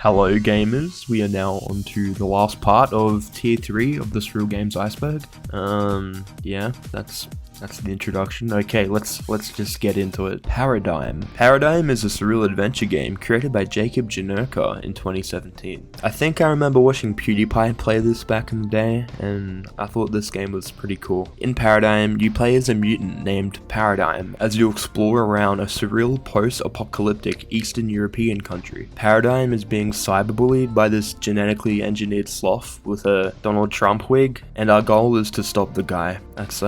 Hello gamers, we are now on to the last part of tier 3 of the SURREAL Games Iceberg. Yeah, that's the introduction. Okay, let's just get into it. Paradigm. Paradigm is a surreal adventure game created by Jacob Janerka in 2017. I think I remember watching PewDiePie play this back in the day, and I thought this game was pretty cool. In Paradigm, you play as a mutant named Paradigm as you explore around a surreal post-apocalyptic Eastern European country. Paradigm is being cyberbullied by this genetically engineered sloth with a Donald Trump wig, and our goal is to stop the guy. That's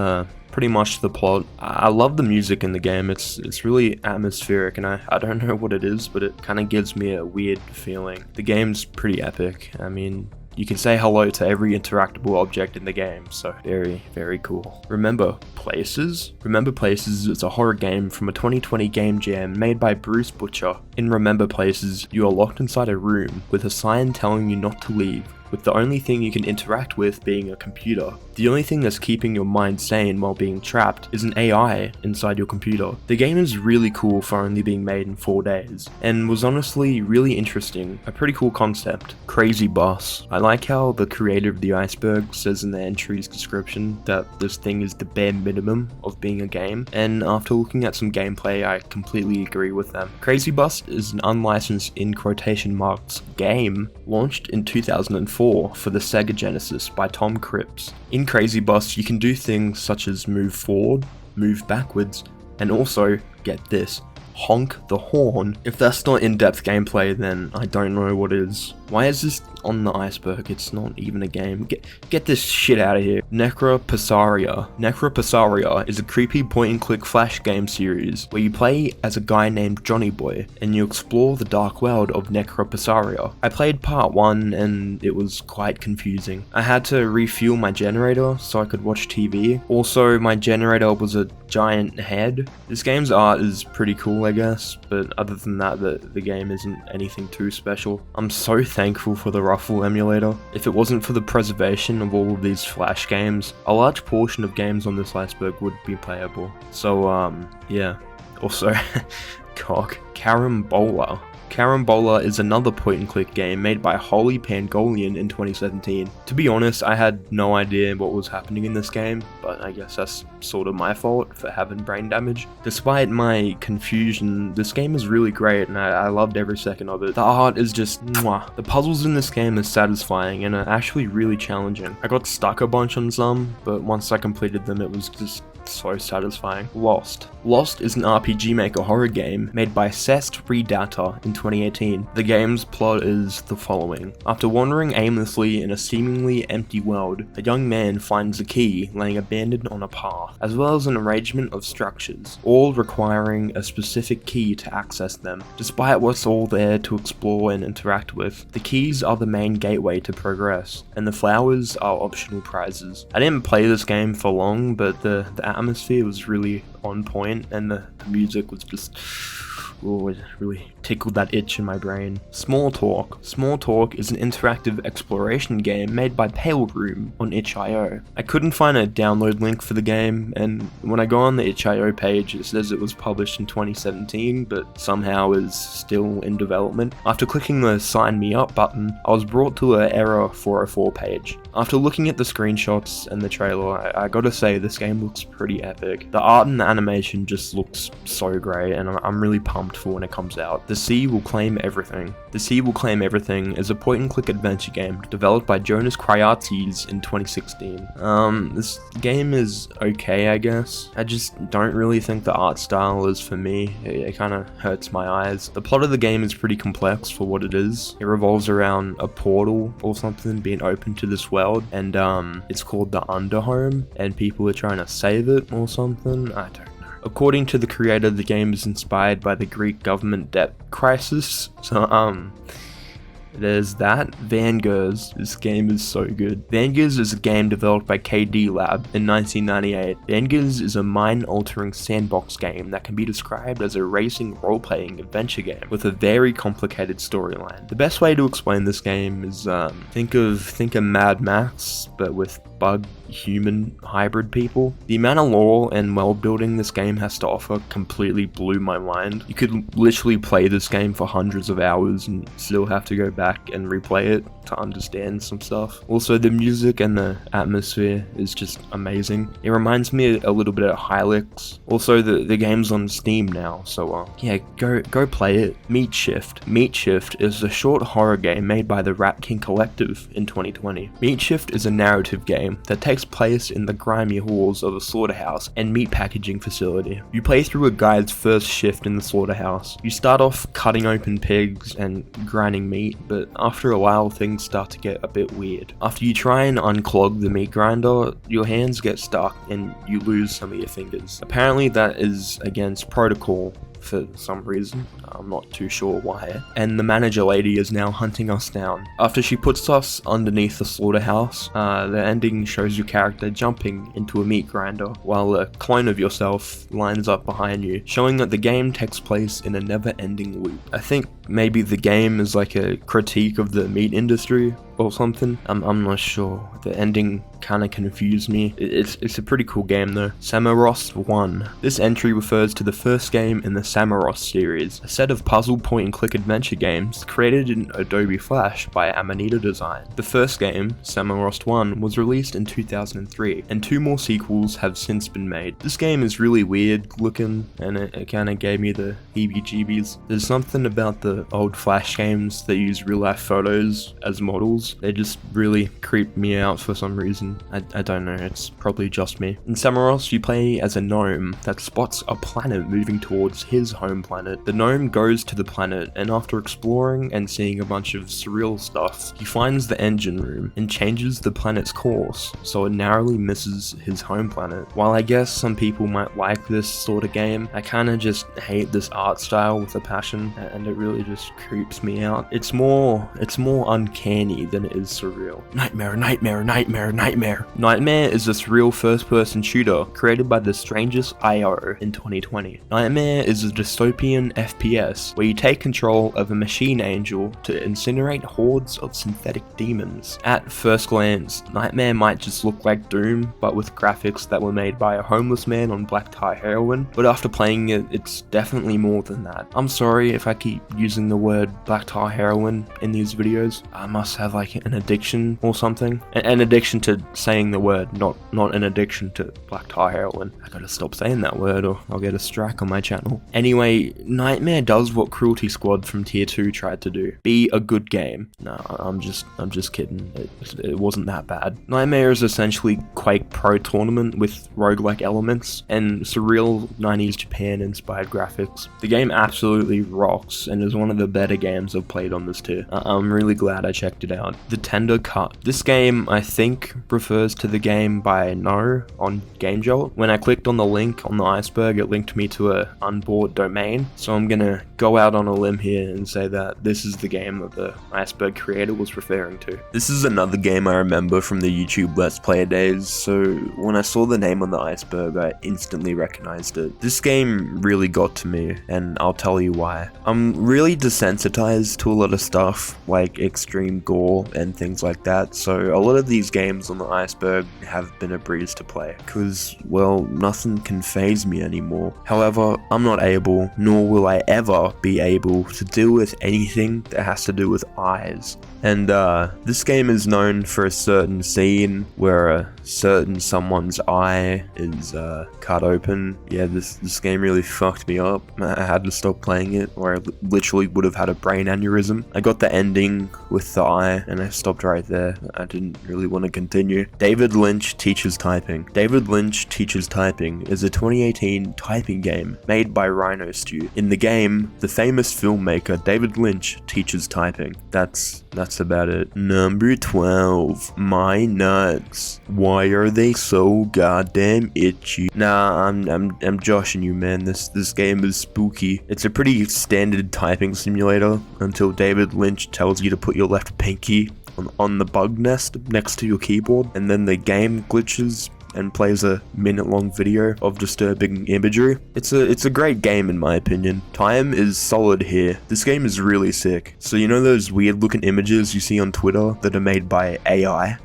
pretty much the plot. I love the music in the game. It's really atmospheric, and I don't know what it is, but it kind of gives me a weird feeling. The game's pretty epic. I mean, you can say hello to every interactable object in the game, so very, very cool. Remember Places? Remember Places is a horror game from a 2020 game jam made by Bruce Butcher. In Remember Places, you are locked inside a room with a sign telling you not to leave, with the only thing you can interact with being a computer. The only thing that's keeping your mind sane while being trapped is an AI inside your computer. The game is really cool for only being made in 4 days, and was honestly really interesting, a pretty cool concept. Crazy Boss. I like how the creator of the Iceberg says in the entry's description that this thing is the bare minimum of being a game, and after looking at some gameplay I completely agree with them. Crazy Boss is an unlicensed in quotation marks game launched in 2004 for the Sega Genesis by Tom Cripps. In Crazy Boss, you can do things such as move forward, move backwards, and also, get this, honk the horn. If that's not in-depth gameplay, then I don't know what is. Why is this on the iceberg? It's not even a game. Get this shit out of here. Necra Pisaria. Necra Pisaria is a creepy point-and-click flash game series where you play as a guy named Johnny Boy and you explore the dark world of Necra Pisaria. I played part 1 and it was quite confusing. I had to refuel my generator so I could watch TV. Also, my generator was a giant head. This game's art is pretty cool, I guess, but other than that, the game isn't anything too special. I'm so thankful for the Ruffle emulator. If it wasn't for the preservation of all of these flash games, a large portion of games on this iceberg would be playable. So, yeah. Also, Gogh. Carmbola. Carmbola is another point-and-click game made by Holy Pangolian in 2017. To be honest, I had no idea what was happening in this game, but I guess that's sort of my fault for having brain damage. Despite my confusion, this game is really great and I loved every second of it. The art is just mwah. The puzzles in this game are satisfying and are actually really challenging. I got stuck a bunch on some, but once I completed them it was just so satisfying. Lost. Lost is an RPG Maker horror game made by Cest Redata in 2018. The game's plot is the following. After wandering aimlessly in a seemingly empty world, a young man finds a key laying abandoned on a path, as well as an arrangement of structures, all requiring a specific key to access them. Despite what's all there to explore and interact with, the keys are the main gateway to progress, and the flowers are optional prizes. I didn't play this game for long, but the atmosphere was really on point and the music was just, oh, it really tickled that itch in my brain. Small Talk. Small Talk is an interactive exploration game made by Pale Room on itch.io. I couldn't find a download link for the game, and when I go on the itch.io page it says it was published in 2017 but somehow is still in development. After clicking the sign me up button, I was brought to an error 404 page. After looking at the screenshots and the trailer, I gotta say this game looks pretty epic. The art and the animation just looks so great and I'm really pumped for when it comes out. The Sea Will Claim Everything. The Sea Will Claim Everything is a point-and-click adventure game developed by Jonas Kriates in 2016. This game is okay, I guess. I just don't really think the art style is for me. It kind of hurts my eyes. The plot of the game is pretty complex for what it is. It revolves around a portal or something being open to this world, and it's called the Underhome, and people are trying to save it or something. I don't know. According to the creator, the game is inspired by the Greek government debt crisis. So, there's that. Vanguards. This game is so good. Vanguards is a game developed by KD Lab in 1998. Vanguards is a mind-altering sandbox game that can be described as a racing role-playing adventure game with a very complicated storyline. The best way to explain this game is think of Mad Max, but with bug human hybrid people. The amount of lore and world building this game has to offer completely blew my mind. You could literally play this game for hundreds of hours and still have to go back and replay it to understand some stuff. Also, the music and the atmosphere is just amazing. It reminds me a little bit of Hylix. Also, the game's on Steam now, so yeah, go play it. Meat Shift. Meat Shift is a short horror game made by the Rat King Collective in 2020. Meat Shift is a narrative game that takes place in the grimy halls of a slaughterhouse and meat packaging facility. You play through a guy's first shift in the slaughterhouse. You start off cutting open pigs and grinding meat, but after a while things start to get a bit weird. After you try and unclog the meat grinder, your hands get stuck and you lose some of your fingers. Apparently that is against protocol for some reason. I'm not too sure why. And the manager lady is now hunting us down. After she puts us underneath the slaughterhouse, the ending shows your character jumping into a meat grinder while a clone of yourself lines up behind you, showing that the game takes place in a never-ending loop. I think maybe the game is like a critique of the meat industry or something. I'm not sure. The ending kind of confused me. It's a pretty cool game though. Samorost 1. This entry refers to the first game in the Samorost series, a set of puzzle point-and-click adventure games created in Adobe Flash by Amanita Design. The first game, Samorost 1, was released in 2003, and 2 more sequels have since been made. This game is really weird looking, and it kind of gave me the heebie-jeebies. There's something about the old Flash games that use real-life photos as models. They just really creep me out for some reason. I don't know, it's probably just me. In Samorost, you play as a gnome that spots a planet moving towards his home planet. The gnome goes to the planet, and after exploring and seeing a bunch of surreal stuff, he finds the engine room and changes the planet's course, so it narrowly misses his home planet. While I guess some people might like this sort of game, I kinda just hate this art style with a passion, and it really just creeps me out. It's more uncanny than it is surreal. Nightmare, nightmare, nightmare, nightmare. Nightmare is a surreal first-person shooter created by the Strangest IO in 2020. Nightmare is a dystopian FPS where you take control of a machine angel to incinerate hordes of synthetic demons. At first glance, Nightmare might just look like Doom, but with graphics that were made by a homeless man on black tar heroin, but after playing it, it's definitely more than that. I'm sorry if I keep using the word black tar heroin in these videos. I must have like an addiction or something. An addiction to saying the word, not an addiction to black tar heroin. I gotta stop saying that word or I'll get a strike on my channel. Anyway, Nightmare does what Cruelty Squad from Tier 2 tried to do. Be a good game. No, I'm just kidding. It wasn't that bad. Nightmare is essentially Quake Pro Tournament with roguelike elements and surreal 90s Japan inspired graphics. The game absolutely rocks and is one of the better games I've played on this tier. I'm really glad I checked it out. The Tender Cut. This game, I think, refers to the game by No on GameJolt. When I clicked on the link on the iceberg, it linked me to a unbought domain, so I'm gonna go out on a limb here and say that this is the game that the iceberg creator was referring to. This is another game I remember from the YouTube Let's Play days, so when I saw the name on the iceberg, I instantly recognized it. This game really got to me, and I'll tell you why. I'm really desensitized to a lot of stuff, like extreme gore and things like that, so a lot of these games on the iceberg have been a breeze to play, because, well, nothing can faze me anymore. However, I'm not able, nor will I ever be able, to deal with anything that has to do with eyes. And this game is known for a certain scene where a certain someone's eye is cut open. Yeah, this game really fucked me up. I had to stop playing it, or I literally would have had a brain aneurysm. I got the ending with the eye, and I stopped right there. I didn't really want to continue. David Lynch Teaches Typing. David Lynch Teaches Typing is a 2018 typing game made by Rhino Stew. In the game, the famous filmmaker David Lynch teaches typing. That's about it. Number 12. My nuts. Why are they so goddamn itchy? Nah, I'm joshing you, man. This game is spooky. It's a pretty standard typing simulator until David Lynch tells you to put your left pinky on the bug nest next to your keyboard, and then the game glitches and plays a minute-long video of disturbing imagery. It's a great game in my opinion. Time is solid here. This game is really sick. So you know those weird-looking images you see on Twitter that are made by AI?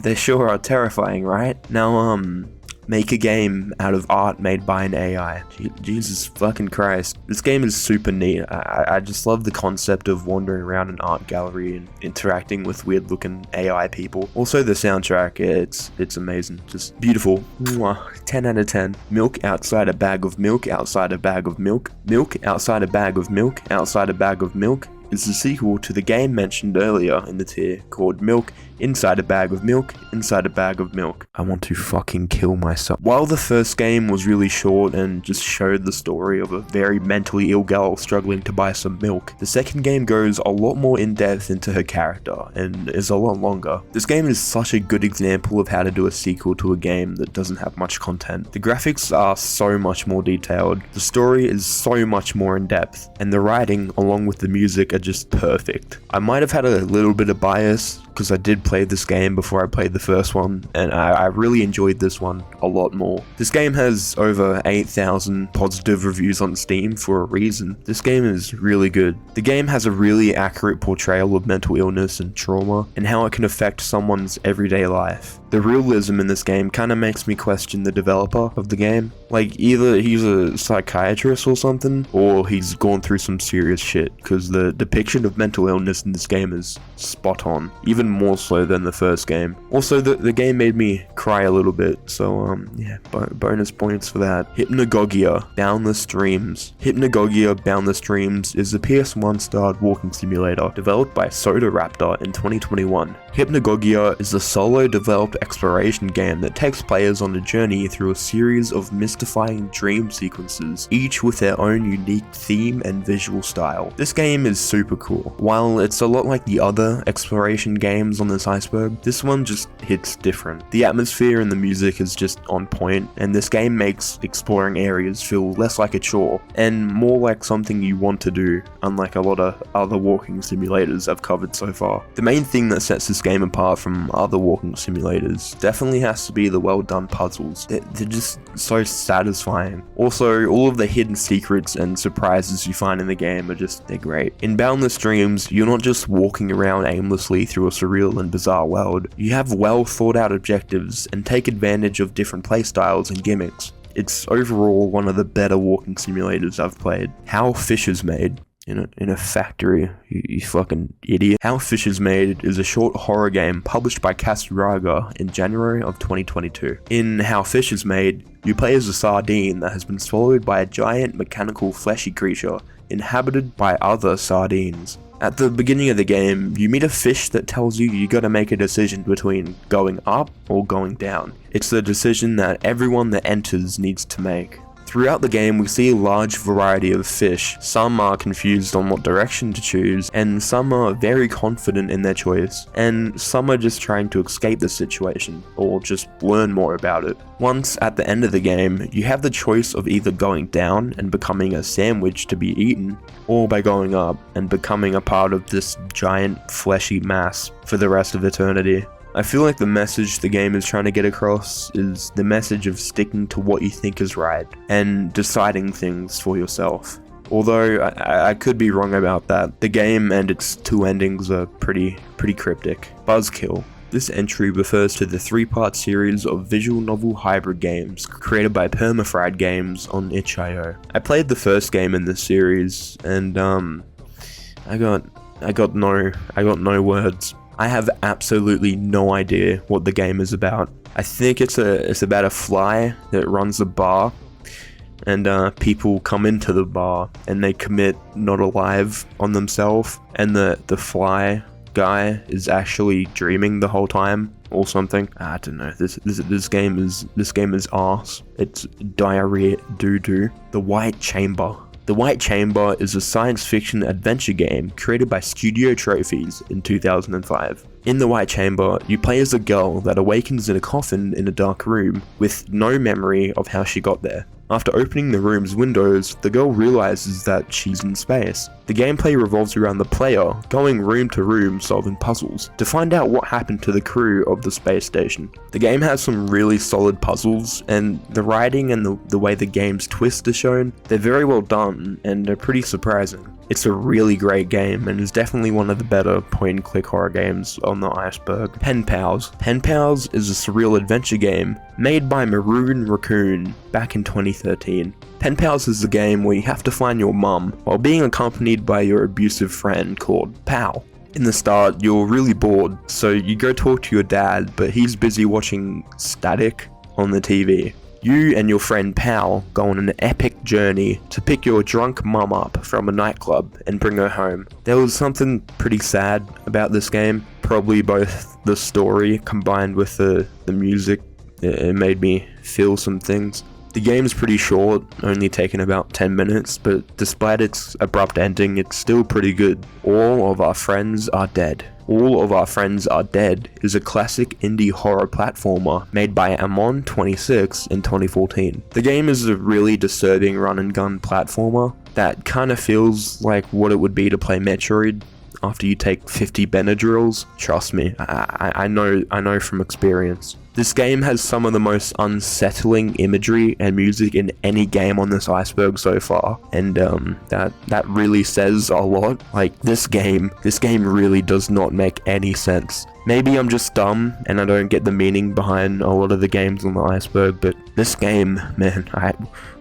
they sure are terrifying, right? Now, make a game out of art made by an AI. Jesus fucking Christ. This game is super neat. I just love the concept of wandering around an art gallery and interacting with weird looking AI people. Also the soundtrack, it's amazing. Just beautiful. Mwah. 10 out of 10. Milk outside a bag of milk, outside a bag of milk. Milk outside a bag of milk, outside a bag of milk. Is the sequel to the game mentioned earlier in the tier called Milk Inside a Bag of Milk, Inside a Bag of Milk. I want to fucking kill myself. While the first game was really short and just showed the story of a very mentally ill girl struggling to buy some milk, the second game goes a lot more in depth into her character and is a lot longer. This game is such a good example of how to do a sequel to a game that doesn't have much content. The graphics are so much more detailed, the story is so much more in depth, and the writing along with the music are just perfect. I might have had a little bit of bias because I did play this game before I played the first one, and I really enjoyed this one a lot more. This game has over 8,000 positive reviews on Steam for a reason. This game is really good. The game has a really accurate portrayal of mental illness and trauma, and how it can affect someone's everyday life. The realism in this game kind of makes me question the developer of the game. Like, either he's a psychiatrist or something, or he's gone through some serious shit, because the depiction of mental illness in this game is spot on, even more so than the first game. Also, the game made me cry a little bit, so yeah, bonus points for that. Hypnagogio, Boundless Dreams. Hypnagogio Boundless Dreams is a PS1 starred walking simulator developed by Soda Raptor in 2021. Hypnagogio is a solo developed exploration game that takes players on a journey through a series of mystifying dream sequences, each with their own unique theme and visual style. This game is super cool. While it's a lot like the other exploration games on this iceberg, this one just hits different. The atmosphere and the music is just on point, and this game makes exploring areas feel less like a chore and more like something you want to do, unlike a lot of other walking simulators I've covered so far. The main thing that sets this game apart from other walking simulators definitely has to be the well done puzzles. They're just so satisfying. Also, all of the hidden secrets and surprises you find in the game are they're great. In Boundless Dreams, you're not just walking around aimlessly through a surreal and bizarre world. You have well thought out objectives and take advantage of different playstyles and gimmicks. It's overall one of the better walking simulators I've played. How Fish is Made. In a factory, you fucking idiot. How Fish is Made is a short horror game published by Saga in January of 2022. In How Fish is Made, you play as a sardine that has been swallowed by a giant mechanical fleshy creature inhabited by other sardines. At the beginning of the game, you meet a fish that tells you gotta make a decision between going up or going down. It's the decision that everyone that enters needs to make. Throughout the game, we see a large variety of fish. Some are confused on what direction to choose, and some are very confident in their choice, and some are just trying to escape the situation, or just learn more about it. Once at the end of the game, you have the choice of either going down and becoming a sandwich to be eaten, or by going up and becoming a part of this giant fleshy mass for the rest of eternity. I feel like the message the game is trying to get across is the message of sticking to what you think is right and deciding things for yourself. Although I could be wrong about that, the game and its two endings are pretty cryptic. Buzzkill. This entry refers to the 3-part series of visual novel hybrid games created by Permafried Games on itch.io. I played the first game in this series, and I got no words. I have absolutely no idea what the game is about. I think it's about a fly that runs a bar, and people come into the bar and they commit not alive on themselves, and the fly guy is actually dreaming the whole time or something. I don't know. This game is arse. It's diarrhea doo-doo. The White Chamber. The White Chamber is a science fiction adventure game created by Studio Trophies in 2005. In The White Chamber, you play as a girl that awakens in a coffin in a dark room with no memory of how she got there. After opening the room's windows, the girl realizes that she's in space. The gameplay revolves around the player going room to room solving puzzles to find out what happened to the crew of the space station. The game has some really solid puzzles, and the writing and the way the game's twists are shown, they're very well done and they're pretty surprising. It's a really great game and is definitely one of the better point-and-click horror games on the iceberg. Pen Pals. Pen Pals is a surreal adventure game made by Maroon Raccoon back in 2013. Pen Pals is a game where you have to find your mum while being accompanied by your abusive friend called Pal. In the start, you're really bored, so you go talk to your dad, but he's busy watching Static on the TV. You and your friend Pal go on an epic journey to pick your drunk mum up from a nightclub and bring her home. There was something pretty sad about this game, probably both the story combined with the music. It made me feel some things. The game's pretty short, only taking about 10 minutes, but despite its abrupt ending, it's still pretty good. All of Our Friends Are Dead. All of Our Friends Are Dead is a classic indie horror platformer made by Amon26 in 2014. The game is a really disturbing run and gun platformer that kind of feels like what it would be to play Metroid after you take 50 Benadryls. Trust me, I know from experience. This game has some of the most unsettling imagery and music in any game on this iceberg so far, and that really says a lot. Like, this game really does not make any sense. Maybe I'm just dumb and I don't get the meaning behind a lot of the games on the iceberg, but this game, man,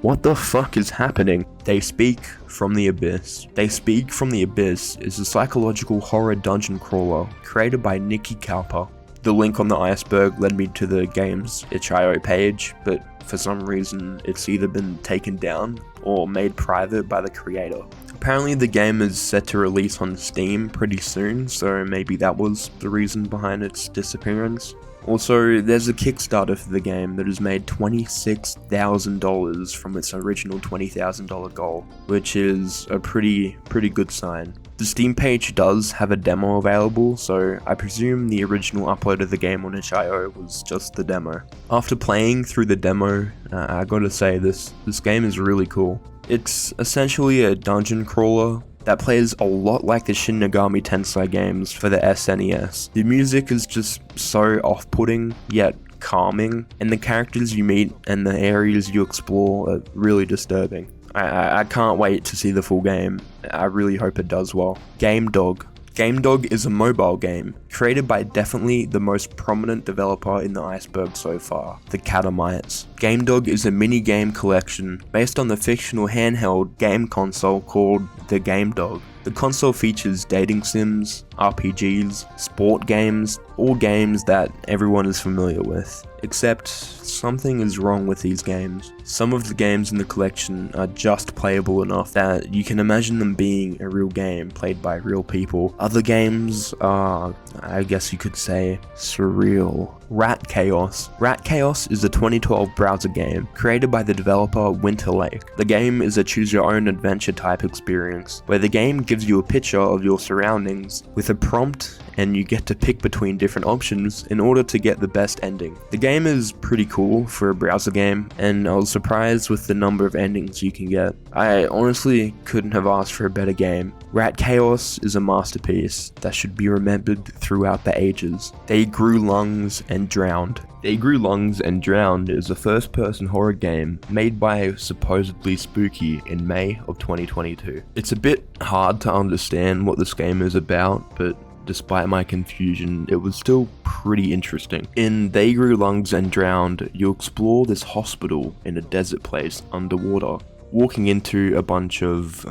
what the fuck is happening? They Speak from the Abyss. They Speak from the Abyss is a psychological horror dungeon crawler created by Nikki Kalpa. The link on the iceberg led me to the game's itch.io page, but for some reason it's either been taken down or made private by the creator. Apparently the game is set to release on Steam pretty soon, so maybe that was the reason behind its disappearance. Also, there's a Kickstarter for the game that has made $26,000 from its original $20,000 goal, which is a pretty good sign. The Steam page does have a demo available, so I presume the original upload of the game on itch.io was just the demo. After playing through the demo, I gotta say this game is really cool. It's essentially a dungeon crawler that plays a lot like the Shin Megami Tensei games for the SNES. The music is just so off-putting, yet calming, and the characters you meet and the areas you explore are really disturbing. I can't wait to see the full game. I really hope it does well. Game Dog. Game Dog is a mobile game created by definitely the most prominent developer in the iceberg so far, the Catamites. Game Dog is a mini-game collection based on the fictional handheld game console called the Game Dog. The console features dating sims, RPGs, sport games, all games that everyone is familiar with. Except something is wrong with these games. Some of the games in the collection are just playable enough that you can imagine them being a real game played by real people. Other games are, I guess you could say, surreal. Rat Chaos. Rat Chaos is a 2012 browser game created by the developer Winter Lake. The game is a choose-your-own adventure type experience, where the game gives you a picture of your surroundings with a prompt, and you get to pick between different options in order to get the best ending. The game is pretty cool for a browser game, and I was surprised with the number of endings you can get. I honestly couldn't have asked for a better game. Rat Chaos is a masterpiece that should be remembered throughout the ages. They Grew Lungs and Drowned. They Grew Lungs and Drowned is a first-person horror game made by supposedly Spooky in May of 2022. It's a bit hard to understand what this game is about, but despite my confusion, it was still pretty interesting. In They Grew Lungs and Drowned, you explore this hospital in a desert place underwater, walking into a bunch of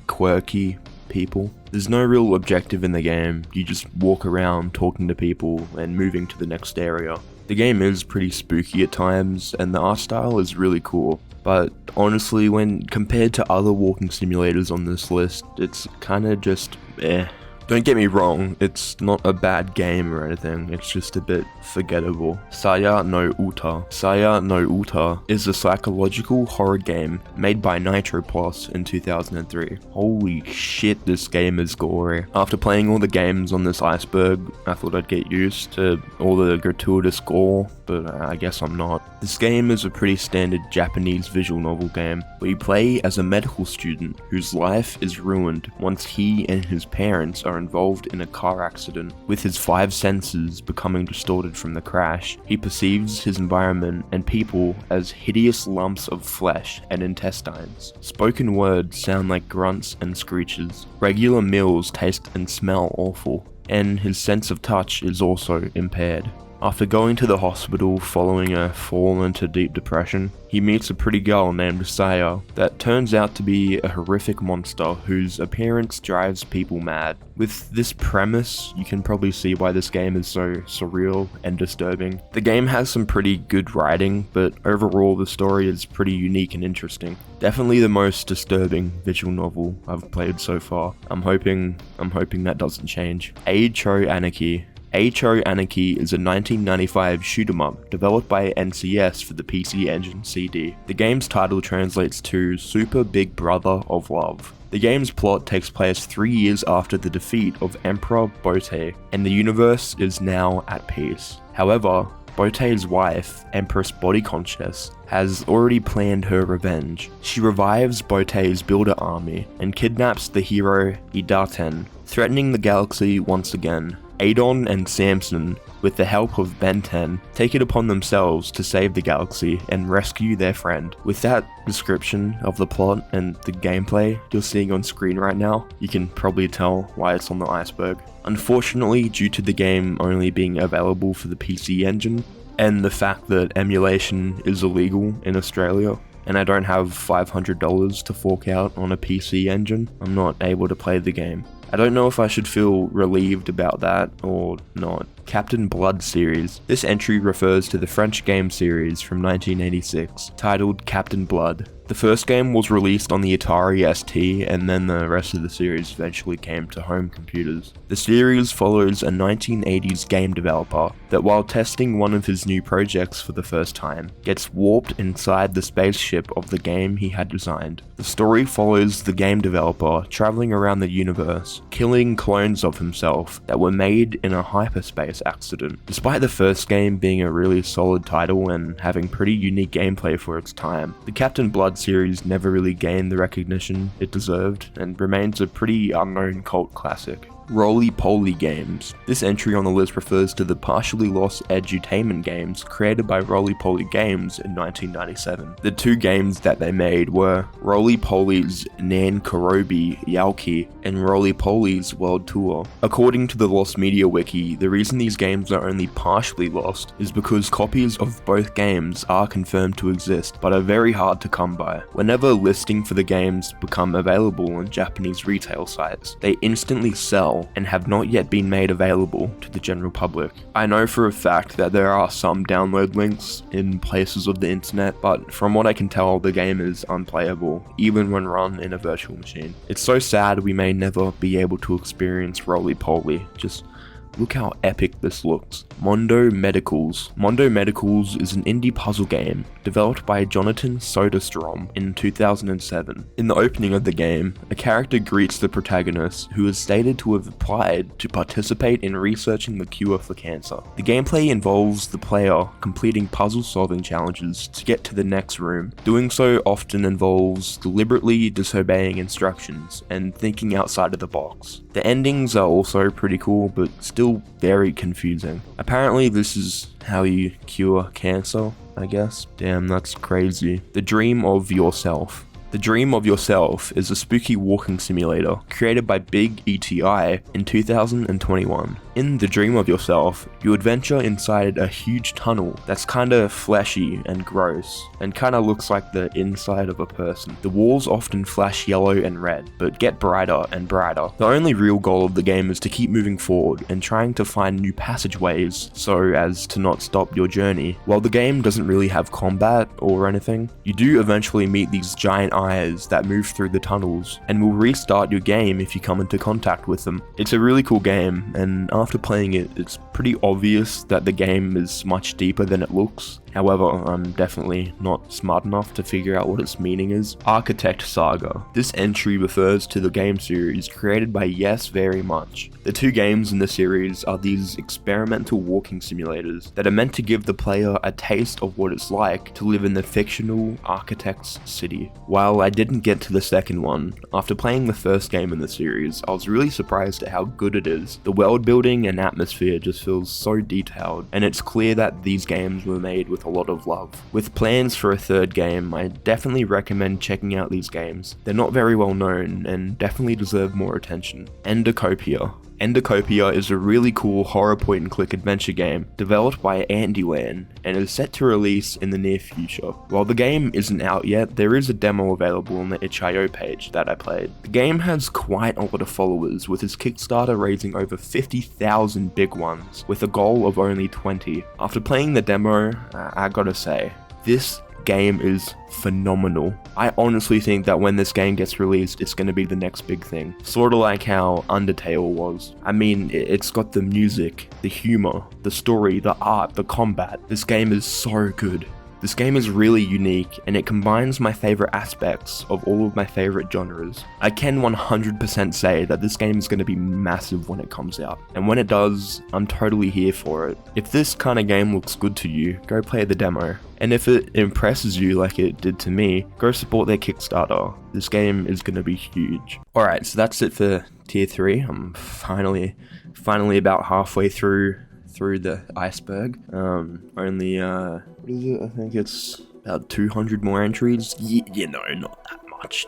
quirky people. There's no real objective in the game, you just walk around talking to people and moving to the next area. The game is pretty spooky at times, and the art style is really cool, but honestly, when compared to other walking simulators on this list, it's kinda just eh. Don't get me wrong, it's not a bad game or anything, it's just a bit forgettable. Saya no Uta. Saya no Uta is a psychological horror game made by Nitropos in 2003. Holy shit, this game is gory. After playing all the games on this iceberg, I thought I'd get used to all the gratuitous gore but I guess I'm not. This game is a pretty standard Japanese visual novel game, where you play as a medical student whose life is ruined once he and his parents are involved in a car accident. With his 5 senses becoming distorted from the crash, he perceives his environment and people as hideous lumps of flesh and intestines. Spoken words sound like grunts and screeches. Regular meals taste and smell awful, and his sense of touch is also impaired. After going to the hospital following a fall into deep depression, he meets a pretty girl named Saga that turns out to be a horrific monster whose appearance drives people mad. With this premise, you can probably see why this game is so surreal and disturbing. The game has some pretty good writing, but overall the story is pretty unique and interesting. Definitely the most disturbing visual novel I've played so far. I'm hoping that doesn't change. True Anarchy. True Anarchy is a 1995 shoot-'em-up developed by NCS for the PC Engine CD. The game's title translates to Super Big Brother of Love. The game's plot takes place 3 years after the defeat of Emperor Bote, and the universe is now at peace. However, Bote's wife, Empress Body Conscious, has already planned her revenge. She revives Bote's builder army and kidnaps the hero Idaten, threatening the galaxy once again. Adon and Samson, with the help of Ben 10, take it upon themselves to save the galaxy and rescue their friend. With that description of the plot and the gameplay you're seeing on screen right now, you can probably tell why it's on the iceberg. Unfortunately, due to the game only being available for the PC Engine, and the fact that emulation is illegal in Australia, and I don't have $500 to fork out on a PC Engine, I'm not able to play the game. I don't know if I should feel relieved about that or not. Captain Blood series. This entry refers to the French game series from 1986, titled Captain Blood. The first game was released on the Atari ST, and then the rest of the series eventually came to home computers. The series follows a 1980s game developer that, while testing one of his new projects for the first time, gets warped inside the spaceship of the game he had designed. The story follows the game developer traveling around the universe, killing clones of himself that were made in a hyperspace accident. Despite the first game being a really solid title and having pretty unique gameplay for its time, the Captain Blood series never really gained the recognition it deserved and remains a pretty unknown cult classic. Rolypoly Games. This entry on the list refers to the partially lost edutainment games created by Rolypoly Games in 1997. The 2 games that they made were Rolypoly's Nan Korobi Yauki and Rolypoly's World Tour. According to the Lost Media Wiki, the reason these games are only partially lost is because copies of both games are confirmed to exist, but are very hard to come by. Whenever listing for the games become available on Japanese retail sites, they instantly sell and have not yet been made available to the general public. I know for a fact that there are some download links in places of the internet, but from what I can tell, the game is unplayable, even when run in a virtual machine. It's so sad we may never be able to experience Rolypoly. Just look how epic this looks. Mondo Medicals. Mondo Medicals is an indie puzzle game developed by Jonathan Soderstrom in 2007. In the opening of the game, a character greets the protagonist, who is stated to have applied to participate in researching the cure for cancer. The gameplay involves the player completing puzzle-solving challenges to get to the next room. Doing so often involves deliberately disobeying instructions and thinking outside of the box. The endings are also pretty cool, but still very confusing. Apparently this is how you cure cancer, I guess. Damn, that's crazy. The Dream of Yourself. The Dream of Yourself is a spooky walking simulator created by Big ETI in 2021. In The Dream of Yourself, you adventure inside a huge tunnel that's kinda fleshy and gross, and kinda looks like the inside of a person. The walls often flash yellow and red, but get brighter and brighter. The only real goal of the game is to keep moving forward and trying to find new passageways so as to not stop your journey. While the game doesn't really have combat or anything, you do eventually meet these giant eyes that move through the tunnels and will restart your game if you come into contact with them. It's a really cool game, and after playing it, it's pretty obvious that the game is much deeper than it looks. However, I'm definitely not smart enough to figure out what its meaning is. Architect Saga. This entry refers to the game series created by Yes Very Much. The two games in the series are these experimental walking simulators that are meant to give the player a taste of what it's like to live in the fictional architect's city. While I didn't get to the second one, after playing the first game in the series, I was really surprised at how good it is. The world building and atmosphere just feels so detailed, and it's clear that these games were made with a lot of love. With plans for a third game, I definitely recommend checking out these games. They're not very well known and definitely deserve more attention. Endocopia. Endocopia is a really cool horror point-and-click adventure game developed by Andyland and is set to release in the near future. While the game isn't out yet, there is a demo available on the itch.io page that I played. The game has quite a lot of followers, with its Kickstarter raising over 50,000 big ones, with a goal of only 20. After playing the demo, I gotta say, this game is phenomenal. I honestly think that when this game gets released, it's going to be the next big thing. Sort of like how Undertale was. I mean, it's got the music, the humor, the story, the art, the combat. This game is so good. This game is really unique, and it combines my favorite aspects of all of my favorite genres. I can 100% say that this game is going to be massive when it comes out, and when it does, I'm totally here for it. If this kind of game looks good to you, go play the demo. And if it impresses you like it did to me, go support their Kickstarter. This game is going to be huge. Alright, so that's it for tier 3. I'm finally about halfway through the iceberg. Only what is it? I think it's about 200 more entries. You know, not that much.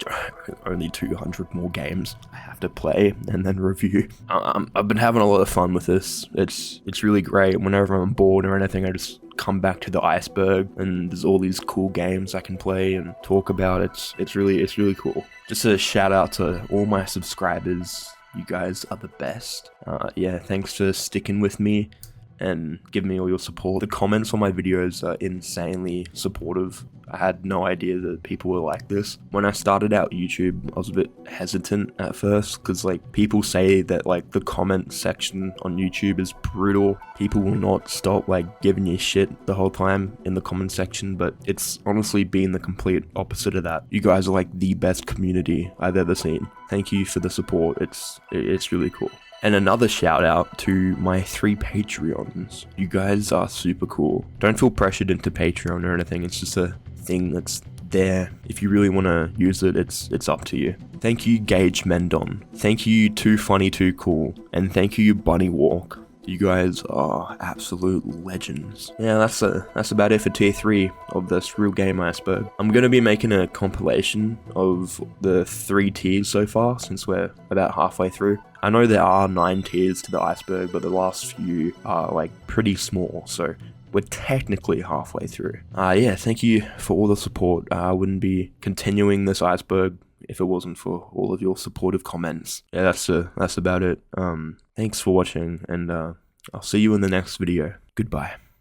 Only 200 more games I have to play and then review. I've been having a lot of fun with this. It's really great. Whenever I'm bored or anything, I just come back to the iceberg, and there's all these cool games I can play and talk about. It's really cool. Just a shout out to all my subscribers. You guys are the best. Yeah, thanks for sticking with me and give me all your support. The comments on my videos are insanely supportive. I had no idea that people were like this. When I started out YouTube, I was a bit hesitant at first because like people say that like the comment section on YouTube is brutal. People will not stop like giving you shit the whole time in the comment section, but it's honestly been the complete opposite of that. You guys are like the best community I've ever seen. Thank you for the support. It's really cool. And another shout out to my 3 Patreons. You guys are super cool. Don't feel pressured into Patreon or anything. It's just a thing that's there. If you really want to use it, it's up to you. Thank you, Gage Mendon. Thank you, Too Funny Too Cool. And thank you, Bunny Walk. You guys are absolute legends. Yeah, that's about it for tier 3 of the SURREAL Game Iceberg. I'm going to be making a compilation of the 3 tiers so far, since we're about halfway through. I know there are 9 tiers to the iceberg, but the last few are like pretty small, so we're technically halfway through. Yeah, thank you for all the support. I wouldn't be continuing this iceberg if it wasn't for all of your supportive comments. Yeah, that's about it. Thanks for watching, and I'll see you in the next video. Goodbye.